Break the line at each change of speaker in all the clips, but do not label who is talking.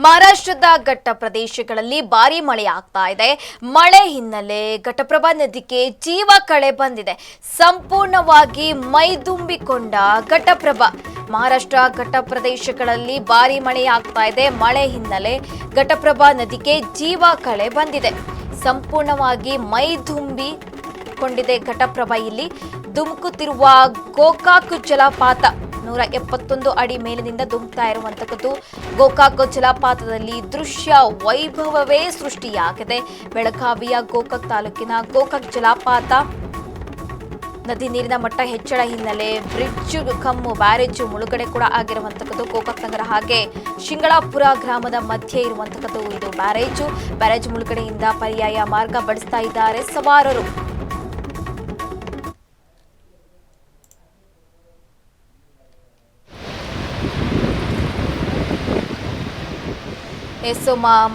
ಮಹಾರಾಷ್ಟ್ರದ ಘಟ್ಟ ಪ್ರದೇಶಗಳಲ್ಲಿ ಭಾರೀ ಮಳೆ ಆಗ್ತಾ ಇದೆ. ಮಳೆ ಹಿನ್ನೆಲೆ ಘಟಪ್ರಭಾ ನದಿಗೆ ಜೀವ ಕಳೆ ಬಂದಿದೆ. ಸಂಪೂರ್ಣವಾಗಿ ಮೈದುಂಬಿಕೊಂಡ ಘಟಪ್ರಭಾ. ಮಹಾರಾಷ್ಟ್ರ ಘಟ್ಟ ಪ್ರದೇಶಗಳಲ್ಲಿ ಭಾರೀ ಮಳೆ ಆಗ್ತಾ ಇದೆ. ಮಳೆ ಹಿನ್ನೆಲೆ ಘಟಪ್ರಭಾ ನದಿಗೆ ಜೀವ ಕಳೆ ಬಂದಿದೆ. ಸಂಪೂರ್ಣವಾಗಿ ಮೈದುಂಬಿಕೊಂಡಿದೆ ಘಟಪ್ರಭಾ. ಇಲ್ಲಿ ಧುಮುಕುತ್ತಿರುವ ಗೋಕಾಕ್ ಜಲಪಾತ 171 ಅಡಿ ಮೇಲಿನಿಂದ ಧುಮುಕ್ತಾ ಇರುವಂತದ್ದು. ಗೋಕಾಕ್ ಜಲಪಾತದಲ್ಲಿ ದೃಶ್ಯ ವೈಭವವೇ ಸೃಷ್ಟಿಯಾಗಿದೆ. ಬೆಳಗಾವಿಯ ಗೋಕಾಕ್ ತಾಲೂಕಿನ ಗೋಕಾಕ್ ಜಲಪಾತ ನದಿ ನೀರಿನ ಮಟ್ಟ ಹೆಚ್ಚಳ ಹಿನ್ನೆಲೆ ಬ್ರಿಡ್ಜ್ ಕಮ್ಮು ಬ್ಯಾರೇಜ್ ಮುಳುಗಡೆ ಕೂಡ ಆಗಿರುವಂತದ್ದು. ಗೋಕಾಕ್ ನಗರ ಹಾಗೆ ಶಿಂಗಳಾಪುರ ಗ್ರಾಮದ ಮಧ್ಯೆ ಇರುವಂತದ್ದು ಇದು ಬ್ಯಾರೇಜ್ ಮುಳುಗಡೆಯಿಂದ ಪರ್ಯಾಯ ಮಾರ್ಗ ಬಳಸ್ತಾ ಇದ್ದಾರೆ ಸವಾರರು.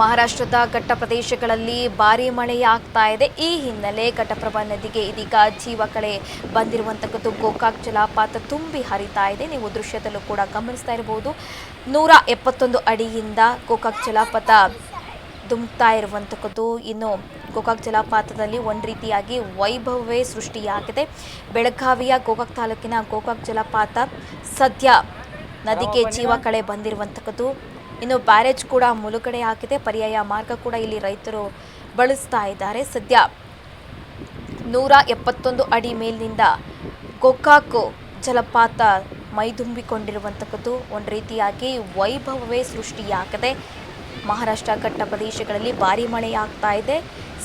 ಮಹಾರಾಷ್ಟ್ರದ ಘಟ್ಟ ಪ್ರದೇಶಗಳಲ್ಲಿ ಭಾರೀ ಮಳೆಯಾಗ್ತಾ ಇದೆ. ಈ ಹಿನ್ನೆಲೆ ಘಟಪ್ರಭಾ ನದಿಗೆ ಇದೀಗ ಜೀವ ಕಳೆ ಬಂದಿರುವಂತದ್ದು. ಗೋಕಾಕ್ ಜಲಪಾತ ತುಂಬಿ ಹರಿತಾ ಇದೆ. ನೀವು ದೃಶ್ಯದಲ್ಲೂ ಕೂಡ ಗಮನಿಸ್ತಾ ಇರಬಹುದು. 171 ಅಡಿಯಿಂದ ಗೋಕಾಕ್ ಜಲಪಾತ ಧುಮುಕ್ತಾ ಇರುವಂತದ್ದು. ಇನ್ನು ಗೋಕಾಕ್ ಜಲಪಾತದಲ್ಲಿ ಒಂದು ರೀತಿಯಾಗಿ ವೈಭವವೇ ಸೃಷ್ಟಿಯಾಗಿದೆ. ಬೆಳಗಾವಿಯ ಗೋಕಾಕ್ ತಾಲೂಕಿನ ಗೋಕಾಕ್ ಜಲಪಾತ ಸದ್ಯ ನದಿಗೆ ಜೀವ ಕಳೆ ಬಂದಿರುವಂತದ್ದು. ಇನ್ನು ಬ್ಯಾರೇಜ್ ಕೂಡ ಮುಳುಗಡೆ ಆಗಿದೆ. ಪರ್ಯಾಯ ಮಾರ್ಗ ಕೂಡ ಇಲ್ಲಿ ರೈತರು ಬಳಸ್ತಾ ಇದ್ದಾರೆ. ಸದ್ಯ 171 ಅಡಿ ಮೇಲಿನಿಂದ ಗೋಕಾಕ್ ಜಲಪಾತ ಮೈದುಂಬಿಕೊಂಡಿರುವಂತದ್ದು. ಒಂದು ರೀತಿಯಾಗಿ ವೈಭವವೇ ಸೃಷ್ಟಿಯಾಗಿದೆ. ಮಹಾರಾಷ್ಟ್ರ ಘಟ್ಟ ಪ್ರದೇಶಗಳಲ್ಲಿ ಭಾರೀ ಮಳೆಯಾಗ್ತಾ ಇದೆ.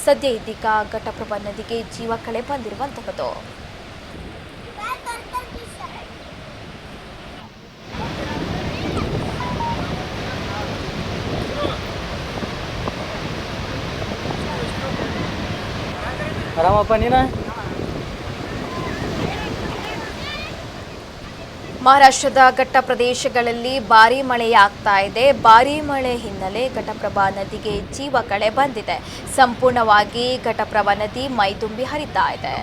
ಸದ್ಯ ಇದೀಗ ಘಟಪ್ರಭಾ ನದಿಗೆ ಜೀವ ಕಳೆ ಬಂದಿರುವಂತದ್ದು. ಮಹಾರಾಷ್ಟ್ರದ ಘಟ್ಟ ಪ್ರದೇಶಗಳಲ್ಲಿ ಭಾರೀ ಮಳೆಯಾಗ್ತಾ ಇದೆ. ಭಾರೀ ಮಳೆ ಹಿನ್ನೆಲೆ ಘಟಪ್ರಭಾ ನದಿಗೆ ಜೀವ ಕಳೆ ಬಂದಿದೆ. ಸಂಪೂರ್ಣವಾಗಿ ಘಟಪ್ರಭಾ ನದಿ ಮೈದುಂಬಿ ಹರಿತಾ ಇದೆ.